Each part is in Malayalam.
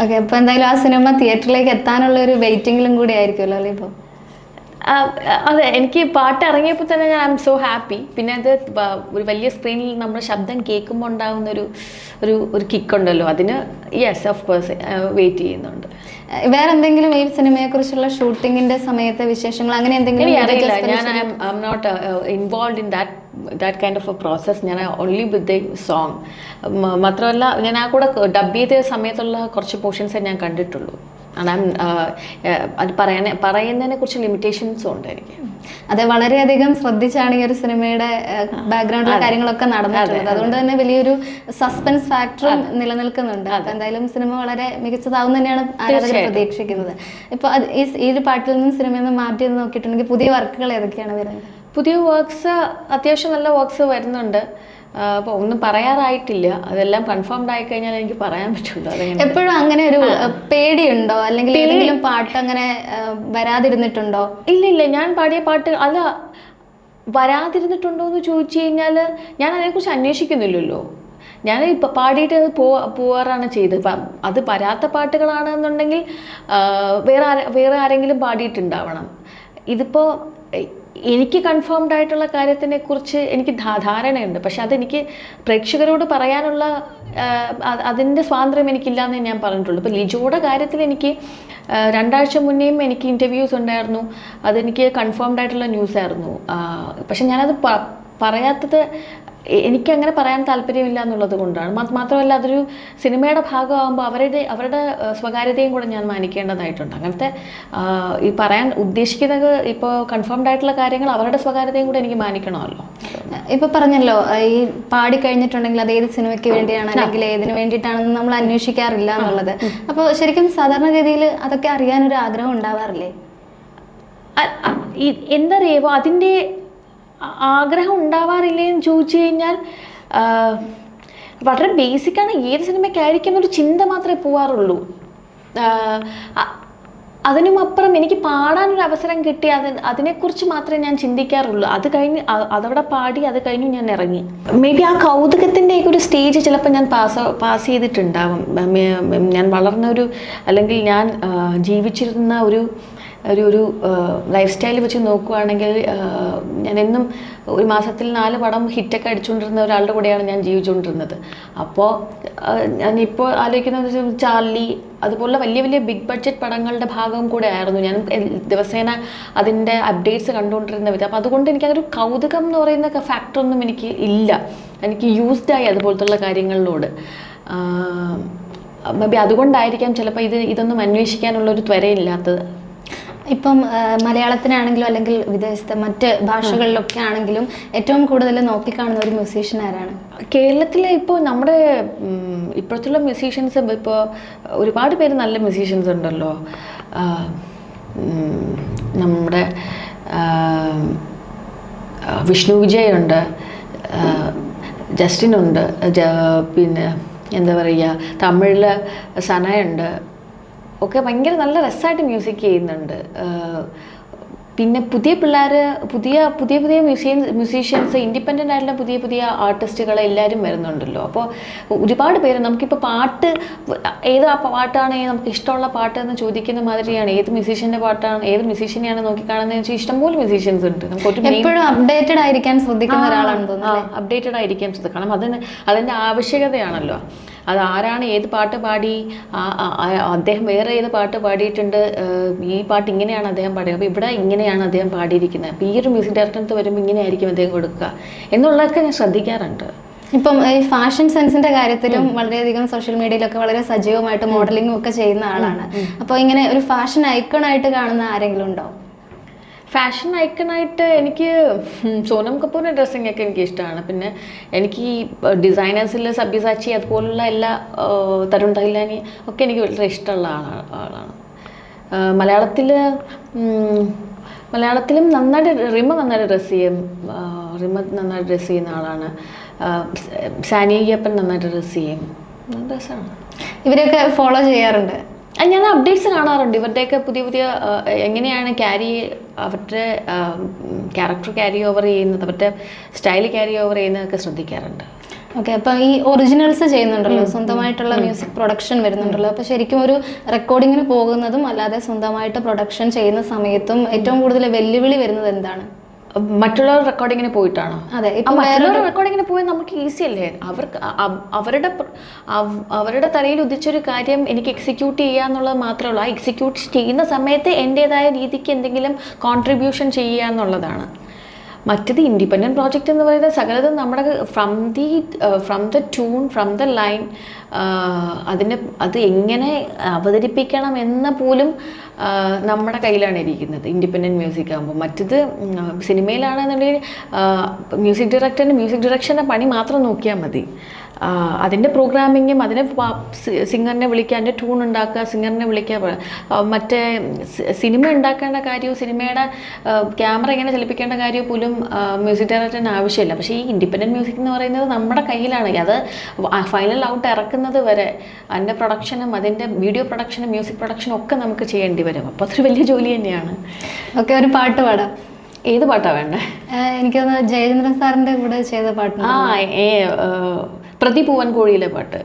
ഓക്കെ, അപ്പൊ എന്തായാലും ആ സിനിമ തിയേറ്ററിലേക്ക് എത്താനുള്ള ഒരു വെയിറ്റിംഗിലും കൂടി ആയിരിക്കുമല്ലോ അല്ലേ ഇപ്പോൾ? അതെ, എനിക്ക് പാട്ട് ഇറങ്ങിയപ്പോൾ തന്നെ ഞാൻ ഐ എം സോ ഹാപ്പി. പിന്നെ അത് ഒരു വലിയ സ്ക്രീനിൽ നമ്മുടെ ശബ്ദം കേൾക്കുമ്പോൾ ഉണ്ടാകുന്ന ഒരു കിക്കുണ്ടല്ലോ, അതിന് യെസ് ഓഫ് കോഴ്സ് വെയിറ്റ് ചെയ്യുന്നുണ്ട്. വേറെ എന്തെങ്കിലും ഈ സിനിമയെ കുറിച്ചുള്ള ഷൂട്ടിങ്ങിന്റെ സമയത്തെ വിശേഷങ്ങൾ അങ്ങനെ എന്തെങ്കിലും? അറിയില്ല, ഞാൻ I am not involve in that kind of a process. ഞാൻ ഓൺലി വിത്ത് ദ സോങ്. മാത്രമല്ല, ഞാൻ ആ കൂടെ ഡബ് ചെയ്ത സമയത്തുള്ള കുറച്ച് പോർഷൻസേ ഞാൻ കണ്ടിട്ടുള്ളൂ. അത് പറയുന്നതിനെ കുറിച്ച് ലിമിറ്റേഷൻസും ഉണ്ട് എനിക്ക്. അതെ, വളരെയധികം ശ്രദ്ധിച്ചാണ് ഈ ഒരു സിനിമയുടെ ബാക്ക്ഗ്രൗണ്ടിലെ കാര്യങ്ങളൊക്കെ നടന്നിട്ടുള്ളത്. അതുകൊണ്ട് തന്നെ വലിയൊരു സസ്പെൻസ് ഫാക്ടറും നിലനിൽക്കുന്നുണ്ട്. അപ്പൊ എന്തായാലും സിനിമ വളരെ മികച്ചതാവും തന്നെയാണ് ആരാധകർ പ്രതീക്ഷിക്കുന്നത്. ഇപ്പൊ ഈ ഒരു പാട്ടിൽ നിന്നും സിനിമയിൽ നിന്ന് മാറ്റി നോക്കിയിട്ടുണ്ടെങ്കിൽ പുതിയ വർക്കുകൾ ഏതൊക്കെയാണ് വരുന്നത്? പുതിയ വർക്ക്സ് അത്യാവശ്യം നല്ല വർക്ക്സ് വരുന്നുണ്ട്. അപ്പോൾ ഒന്നും പറയാറായിട്ടില്ല. അതെല്ലാം കൺഫേംഡ് ആയി കഴിഞ്ഞാൽ എനിക്ക് പറയാൻ പറ്റുള്ളൂ. എപ്പോഴും അങ്ങനെ ഒരു പേടിയുണ്ടോ, അല്ലെങ്കിൽ ഏതെങ്കിലും പാട്ട് അങ്ങനെ വരാതിരുന്നിട്ടുണ്ടോ? ഇല്ല, ഞാൻ പാടിയ പാട്ട് അല്ല വരാതിരുന്നിട്ടുണ്ടോ എന്ന് ചോദിച്ചു കഴിഞ്ഞാൽ ഞാൻ അതിനെക്കുറിച്ച് അന്വേഷിക്കുന്നില്ലല്ലോ. ഞാൻ ഇപ്പം പാടിയിട്ട് അത് പോവാറാണ് ചെയ്തത്. അത് വരാത്ത പാട്ടുകളാണെന്നുണ്ടെങ്കിൽ വേറെ ആരെങ്കിലും പാടിയിട്ടുണ്ടാവണം. ഇതിപ്പോൾ എനിക്ക് കൺഫേംഡ് ആയിട്ടുള്ള കാര്യത്തിനെ കുറിച്ച് എനിക്ക് ധാരണയുണ്ട്. പക്ഷെ അതെനിക്ക് പ്രേക്ഷകരോട് പറയാനുള്ള അതിൻ്റെ സ്വാതന്ത്ര്യം എനിക്കില്ലാന്നേ ഞാൻ പറഞ്ഞിട്ടുള്ളൂ. ഇപ്പോൾ ലിജോയുടെ കാര്യത്തിൽ എനിക്ക് 2 ആഴ്ച മുന്നേയും എനിക്ക് ഇൻ്റർവ്യൂസ് ഉണ്ടായിരുന്നു. അതെനിക്ക് കൺഫേംഡ് ആയിട്ടുള്ള ന്യൂസായിരുന്നു. പക്ഷെ ഞാനത് പറയാത്തത് എനിക്കങ്ങനെ പറയാൻ താല്പര്യമില്ല എന്നുള്ളത് കൊണ്ടാണ്. മാത്രമല്ല, അതൊരു സിനിമയുടെ ഭാഗമാകുമ്പോൾ അവരുടെ സ്വകാര്യതയും കൂടെ ഞാൻ മാനിക്കേണ്ടതായിട്ടുണ്ട്. അങ്ങനത്തെ ഈ പറയാൻ ഉദ്ദേശിക്കുന്നത് ഇപ്പോൾ കൺഫേംഡ് ആയിട്ടുള്ള കാര്യങ്ങൾ അവരുടെ സ്വകാര്യതയും കൂടെ എനിക്ക് മാനിക്കണമല്ലോ. ഇപ്പൊ പറഞ്ഞല്ലോ, ഈ പാടി കഴിഞ്ഞിട്ടുണ്ടെങ്കിൽ അത് ഏത് സിനിമയ്ക്ക് വേണ്ടിയാണ് അല്ലെങ്കിൽ ഏതിനു വേണ്ടിയിട്ടാണെന്ന് നമ്മൾ അന്വേഷിക്കാറില്ല എന്നുള്ളത്. അപ്പോൾ ശരിക്കും സാധാരണഗതിയിൽ അതൊക്കെ അറിയാനൊരു ആഗ്രഹം ഉണ്ടാവാറില്ലേ? എന്തറിയുമോ, അതിൻ്റെ ആഗ്രഹം ഉണ്ടാവാറില്ലേ എന്ന് ചോദിച്ചു കഴിഞ്ഞാൽ വളരെ ബേസിക്കാണ്. ഏത് സിനിമയ്ക്കായിരിക്കും എന്നൊരു ചിന്ത മാത്രമേ പോവാറുള്ളൂ. അതിനും അപ്പുറം എനിക്ക് പാടാനൊരു അവസരം കിട്ടി അതിനെക്കുറിച്ച് മാത്രമേ ഞാൻ ചിന്തിക്കാറുള്ളൂ. അത് കഴിഞ്ഞ് അതവിടെ പാടി അത് കഴിഞ്ഞ് ഞാൻ ഇറങ്ങി. മേ ബി ആ കൗതുകത്തിൻ്റെയൊക്കെ ഒരു സ്റ്റേജ് ചിലപ്പോൾ ഞാൻ പാസ് ചെയ്തിട്ടുണ്ടാവും. ഞാൻ വളർന്ന അല്ലെങ്കിൽ ഞാൻ ജീവിച്ചിരുന്ന ഒരു ലൈഫ് സ്റ്റൈൽ വെച്ച് നോക്കുകയാണെങ്കിൽ ഞാൻ എന്നും ഒരു മാസത്തിൽ 4 പടം ഹിറ്റൊക്കെ അടിച്ചുകൊണ്ടിരുന്ന ഒരാളുടെ കൂടെയാണ് ഞാൻ ജീവിച്ചുകൊണ്ടിരുന്നത്. അപ്പോൾ ഞാനിപ്പോൾ ആലോചിക്കുന്നത് ചാർലി അതുപോലുള്ള വലിയ വലിയ ബിഗ് ബഡ്ജറ്റ് പടങ്ങളുടെ ഭാഗവും കൂടെ ആയിരുന്നു ഞാൻ ദിവസേന അതിൻ്റെ അപ്ഡേറ്റ്സ് കണ്ടുകൊണ്ടിരുന്നത്. അപ്പോൾ അതുകൊണ്ട് എനിക്കതൊരു കൗതുകം എന്ന് പറയുന്ന ഫാക്ടറൊന്നും എനിക്ക് ഇല്ല. എനിക്ക് യൂസ്ഡായി അതുപോലത്തുള്ള കാര്യങ്ങളിലോട്. മേ ബി അതുകൊണ്ടായിരിക്കാം ചിലപ്പോൾ ഇതൊന്നും അന്വേഷിക്കാനുള്ളൊരു ത്വരയില്ലാത്തത്. ഇപ്പം മലയാളത്തിനാണെങ്കിലും അല്ലെങ്കിൽ വിദേശത്തെ മറ്റ് ഭാഷകളിലൊക്കെ ആണെങ്കിലും ഏറ്റവും കൂടുതൽ നോക്കിക്കാണുന്ന ഒരു മ്യൂസീഷ്യൻ ആരാണ്? കേരളത്തിലെ ഇപ്പോൾ നമ്മുടെ ഇപ്പോഴത്തുള്ള മ്യൂസീഷ്യൻസ് ഇപ്പോൾ ഒരുപാട് പേര് നല്ല മ്യൂസീഷ്യൻസ് ഉണ്ടല്ലോ. നമ്മുടെ വിഷ്ണു വിജയ് ഉണ്ട്, ജസ്റ്റിൻ ഉണ്ട്, പിന്നെ എന്താ പറയുക, തമിഴിൽ സനയുണ്ട്. ഒക്കെ ഭയങ്കര നല്ല രസമായിട്ട് മ്യൂസിക് ചെയ്യുന്നുണ്ട്. പിന്നെ പുതിയ പിള്ളേർ പുതിയ മ്യൂസീഷ്യൻസ് ഇൻഡിപെൻഡൻ്റ് ആയിട്ടുള്ള പുതിയ ആർട്ടിസ്റ്റുകൾ എല്ലാവരും വരുന്നുണ്ടല്ലോ. അപ്പോൾ ഒരുപാട് പേര് നമുക്കിപ്പോൾ പാട്ട് പാട്ടാണ് നമുക്ക് ഇഷ്ടമുള്ള പാട്ട് എന്ന് ചോദിക്കുന്ന മാതിരിയാണ് ഏത് മ്യൂസീഷ്യൻ്റെ പാട്ടാണ് ഏത് മ്യൂസീഷ്യനെയാണ് നോക്കിക്കാണുന്നതെന്ന് വെച്ചാൽ ഇഷ്ടംപോലെ മ്യൂസീഷ്യൻസ് ഉണ്ട്. നമുക്ക് എപ്പോഴും അപ്ഡേറ്റഡ് ആയിരിക്കാൻ ശ്രദ്ധിക്കുന്ന ഒരാളാണെന്ന് തോന്നുന്നു. അപ്ഡേറ്റഡ് ആയിരിക്കാൻ ശ്രദ്ധിക്കണം. അതിൻ്റെ ആവശ്യകതയാണല്ലോ. അത് ആരാണ് ഏത് പാട്ട് പാടി, അദ്ദേഹം വേറെ ഏത് പാട്ട് പാടിയിട്ടുണ്ട്, ഈ പാട്ട് ഇങ്ങനെയാണ് അദ്ദേഹം പാടിയത്, അപ്പോൾ ഇവിടെ ഇങ്ങനെയാണ് അദ്ദേഹം പാടിയിരിക്കുന്നത്, അപ്പോൾ ഈ ഒരു മ്യൂസിക് ഡയറക്ടറിന് വരുമ്പോൾ ഇങ്ങനെയായിരിക്കും അദ്ദേഹം കൊടുക്കുക എന്നുള്ളതൊക്കെ ഞാൻ ശ്രദ്ധിക്കാറുണ്ട്. ഇപ്പം ഈ ഫാഷൻ സെൻസിന്റെ കാര്യത്തിലും വളരെയധികം സോഷ്യൽ മീഡിയയിലൊക്കെ വളരെ സജീവമായിട്ട് മോഡലിംഗും ഒക്കെ ചെയ്യുന്ന ആളാണ്. അപ്പോൾ ഇങ്ങനെ ഒരു ഫാഷൻ ഐക്കണായിട്ട് കാണുന്ന ആരെങ്കിലും ഉണ്ടോ? ഫാഷൻ ഐക്കണായിട്ട് എനിക്ക് സോനം കപൂറിൻ്റെ ഡ്രസ്സിങ് ഒക്കെ എനിക്ക് ഇഷ്ടമാണ്. പിന്നെ എനിക്ക് ഈ ഡിസൈനേഴ്സിൽ സബ്യസാച്ചി അതുപോലുള്ള എല്ലാ തരുൺ തഹിലാനി ഒക്കെ എനിക്ക് വളരെ ഇഷ്ടമുള്ള ആളാണ്. മലയാളത്തിലും നന്നായിട്ട് റിമ നന്നായിട്ട് ഡ്രസ്സ് ചെയ്യുന്ന ആളാണ്. സാനി അയ്യപ്പൻ നന്നായിട്ട് ഡ്രസ്സ് ചെയ്യും. രസമാണ്. ഇവരൊക്കെ ഫോളോ ചെയ്യാറുണ്ട്. ഞാൻ അപ്ഡേറ്റ്സ് കാണാറുണ്ട്. ഇവരുടെയൊക്കെ പുതിയ എങ്ങനെയാണ് അവരുടെ ക്യാരക്ടർ ക്യാരി ഓവർ ചെയ്യുന്നത്, അവരുടെ സ്റ്റൈൽ ക്യാരി ഓവർ ചെയ്യുന്നതൊക്കെ ശ്രദ്ധിക്കാറുണ്ട്. ഓക്കെ, അപ്പൊ ഈ ഒറിജിനൽസ് ചെയ്യുന്നുണ്ടല്ലോ, സ്വന്തമായിട്ടുള്ള മ്യൂസിക് പ്രൊഡക്ഷൻ വരുന്നുണ്ടല്ലോ, അപ്പൊ ശരിക്കും ഒരു റെക്കോർഡിങ്ങിന് പോകുന്നതും അല്ലാതെ സ്വന്തമായിട്ട് പ്രൊഡക്ഷൻ ചെയ്യുന്ന സമയത്തും ഏറ്റവും കൂടുതൽ വെല്ലുവിളി വരുന്നത് എന്താണ്? മറ്റുള്ളവർ റെക്കോർഡിങ്ങിന് പോയിട്ടാണോ? അതെ, മറ്റുള്ളവർ റെക്കോർഡിങ്ങിന് പോയാൽ നമുക്ക് ഈസി അല്ലേ? അവർക്ക് അവരുടെ തലയിൽ ഉദിച്ചൊരു കാര്യം എനിക്ക് എക്സിക്യൂട്ട് ചെയ്യുക എന്നുള്ളത് മാത്രമേ ഉള്ളൂ. ആ എക്സിക്യൂട്ട് ചെയ്യുന്ന സമയത്ത് എൻ്റെതായ രീതിക്ക് എന്തെങ്കിലും കോൺട്രിബ്യൂഷൻ ചെയ്യുക എന്നുള്ളതാണ്. മറ്റത് ഇൻഡിപെൻഡൻറ്റ് പ്രോജക്റ്റ് എന്ന് പറയുന്നത് സകലതും നമ്മുടെ from the tune, from the line, അത് എങ്ങനെ അവതരിപ്പിക്കണം എന്ന പോലും നമ്മുടെ കയ്യിലാണ് ഇരിക്കുന്നത് ഇൻഡിപെൻഡൻറ്റ് മ്യൂസിക് ആകുമ്പോൾ. മറ്റത് സിനിമയിലാണെന്നുണ്ടെങ്കിൽ മ്യൂസിക് ഡയറക്ഷൻ്റെ പണി മാത്രം നോക്കിയാൽ മതി. അതിൻ്റെ പ്രോഗ്രാമിങ്ങും അതിനെ സിംഗറിനെ വിളിക്കുക, അതിൻ്റെ ട്യൂൺ ഉണ്ടാക്കുക, സിംഗറിനെ വിളിക്കുക. മറ്റേ സിനിമ ഉണ്ടാക്കേണ്ട കാര്യവും സിനിമയുടെ ക്യാമറ എങ്ങനെ ചലിപ്പിക്കേണ്ട കാര്യവും പോലും മ്യൂസിക് ഡയറക്ടറിന് ആവശ്യമില്ല. പക്ഷേ ഈ ഇൻഡിപെൻഡൻറ്റ് മ്യൂസിക് എന്ന് പറയുന്നത് നമ്മുടെ കയ്യിലാണ്. അത് ഫൈനൽ ഔട്ട് ഇറക്കുന്നത് വരെ അതിൻ്റെ പ്രൊഡക്ഷനും അതിൻ്റെ വീഡിയോ പ്രൊഡക്ഷനും മ്യൂസിക് പ്രൊഡക്ഷനും ഒക്കെ നമുക്ക് ചെയ്യേണ്ടി വരും. അപ്പോൾ അതൊരു വലിയ ജോലി തന്നെയാണ്. ഓക്കെ, ഒരു പാട്ട് പാടാം. ഏത് പാട്ടാണ് വേണ്ടേ? എനിക്ക് തോന്നുന്നു ജയചന്ദ്രൻ സാറിൻ്റെ കൂടെ ചെയ്ത പാട്ട്. പ്രതി പൂവൻ കോഴിയിലെ പാട്ട്.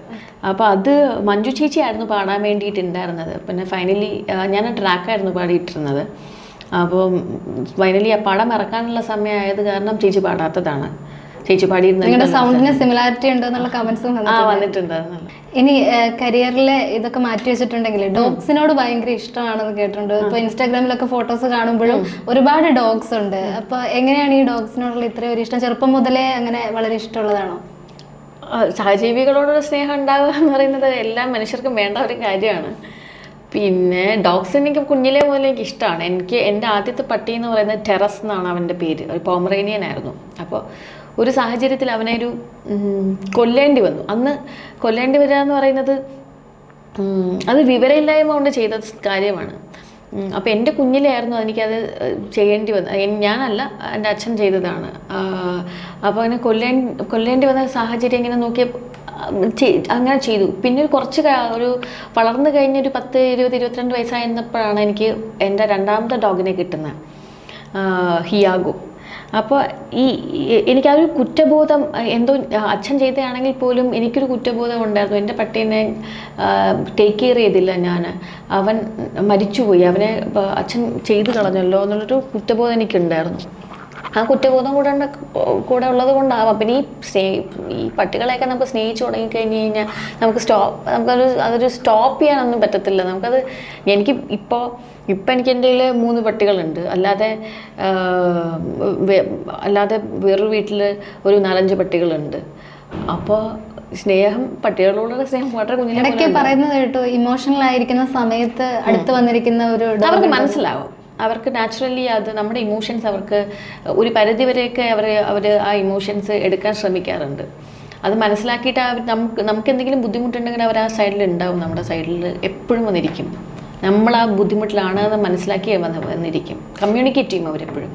അപ്പോൾ അത് മഞ്ജു ചേച്ചി ആയിരുന്നു പാടാൻ വേണ്ടിയിട്ടുണ്ടായിരുന്നത്. പിന്നെ ഫൈനലി ഞാൻ ട്രാക്കായിരുന്നു പാടിയിട്ടിരുന്നത്. അപ്പോൾ ഫൈനലി ആ പടം ഇറക്കാനുള്ള സമയമായത് കാരണം ചേച്ചി പാടാത്തതാണ്. ചേച്ചി പാടിയിരുന്നത് സൗണ്ടിന് സിമിലാരിറ്റി ഉണ്ട് എന്നുള്ള കമന്റ്സും വന്നിട്ടുണ്ട്. ഇനി കരിയറിലെ ഇതൊക്കെ മാറ്റി വെച്ചിട്ടുണ്ടെങ്കിൽ ഡോഗ്സിനോട് ഭയങ്കര ഇഷ്ടമാണെന്ന് കേട്ടിട്ടുണ്ട്. ഇപ്പൊ ഇൻസ്റ്റാഗ്രാമിലൊക്കെ ഫോട്ടോസ് കാണുമ്പോഴും ഒരുപാട് ഡോഗ്സ് ഉണ്ട്. അപ്പൊ എങ്ങനെയാണ് ഈ ഡോഗ്സിനോടുള്ള ഇത്രയും ഒരു ഇഷ്ടം? ചെറുപ്പം മുതലേ അങ്ങനെ വളരെ ഇഷ്ടമുള്ളതാണോ? സഹജീവികളോടൊരു സ്നേഹം ഉണ്ടാവുക എന്ന് പറയുന്നത് എല്ലാ മനുഷ്യർക്കും വേണ്ട ഒരു കാര്യമാണ്. പിന്നെ ഡോഗ്സ് എനിക്ക് കുഞ്ഞിലേ മുതലേ എനിക്ക് ഇഷ്ടമാണ്. എൻ്റെ ആദ്യത്തെ പട്ടി എന്ന് പറയുന്നത് ടെറസ് എന്നാണ് അവൻ്റെ പേര്. ഒരു പോമറേനിയൻ ആയിരുന്നു. അപ്പോൾ ഒരു സാഹചര്യത്തിൽ അവനെ കൊല്ലേണ്ടി വന്നു. അന്ന് കൊല്ലേണ്ടി വരിക എന്ന് പറയുന്നത് അത് വിവരമില്ലായ്മ കൊണ്ട് ചെയ്ത കാര്യമാണ്. അപ്പോൾ എൻ്റെ കുഞ്ഞിലായിരുന്നു എനിക്കത് ചെയ്യേണ്ടി വന്നത്. ഞാനല്ല, എൻ്റെ അച്ഛൻ ചെയ്തതാണ്. അപ്പോൾ അതിനെ കൊല്ലേണ്ടി വന്ന സാഹചര്യം ഇങ്ങനെ നോക്കിയപ്പോൾ അങ്ങനെ ചെയ്തു. പിന്നെ ഒരു വളർന്നു കഴിഞ്ഞൊരു 10, 20, 22 വയസ്സായിരുന്നപ്പോഴാണ് എനിക്ക് എൻ്റെ രണ്ടാമത്തെ ഡോഗിനെ കിട്ടുന്നത്, ഹിയാഗോ. അപ്പോൾ എനിക്കൊരു കുറ്റബോധം, എന്തോ അച്ഛൻ ചെയ്തതാണെങ്കിൽ പോലും എനിക്കൊരു കുറ്റബോധം ഉണ്ടായിരുന്നു. എൻ്റെ പട്ടീനെ ടേക്ക് കെയർ ചെയ്തില്ല ഞാൻ, അവൻ മരിച്ചുപോയി, അവനെ അച്ഛൻ ചെയ്തു കളഞ്ഞല്ലോ എന്നുള്ളൊരു കുറ്റബോധം എനിക്കുണ്ടായിരുന്നു. ആ കുറ്റബോധം കൂടെ ഉള്ളത് കൊണ്ടാവാം. പിന്നെ ഈ പട്ടികളെയൊക്കെ നമുക്ക് സ്നേഹിച്ച് തുടങ്ങിക്കഴിഞ്ഞ് കഴിഞ്ഞാൽ അതൊരു സ്റ്റോപ്പ് ചെയ്യാനൊന്നും പറ്റത്തില്ല. ഇപ്പം എനിക്ക് എൻ്റെ കയ്യിൽ 3 പട്ടികളുണ്ട്. അല്ലാതെ വേറൊരു വീട്ടിൽ ഒരു 4-5 പട്ടികളുണ്ട്. അപ്പോൾ പട്ടികളോടുള്ള സ്നേഹം വളരെ കുഞ്ഞിനെ പറയുന്നത് കേട്ടോ. ഇമോഷണൽ ആയിരിക്കുന്ന സമയത്ത് അടുത്ത് വന്നിരിക്കുന്ന അവർക്ക് മനസ്സിലാവും. അവർക്ക് നാച്ചുറലി അത് നമ്മുടെ ഇമോഷൻസ് അവർക്ക് ഒരു പരിധിവരെയൊക്കെ അവർ ആ ഇമോഷൻസ് എടുക്കാൻ ശ്രമിക്കാറുണ്ട്. അത് മനസ്സിലാക്കിയിട്ട് നമുക്ക് എന്തെങ്കിലും ബുദ്ധിമുട്ടുണ്ടെങ്കിൽ അവർ ആ സൈഡിൽ ഉണ്ടാവും, നമ്മുടെ സൈഡിൽ എപ്പോഴും വന്നിരിക്കും. നമ്മൾ ആ ബുദ്ധിമുട്ടിലാണ് എന്ന് മനസ്സിലാക്കി വന്നിരിക്കും. കമ്മ്യൂണിക്കേറ്റ് ചെയ്യും അവരെപ്പോഴും.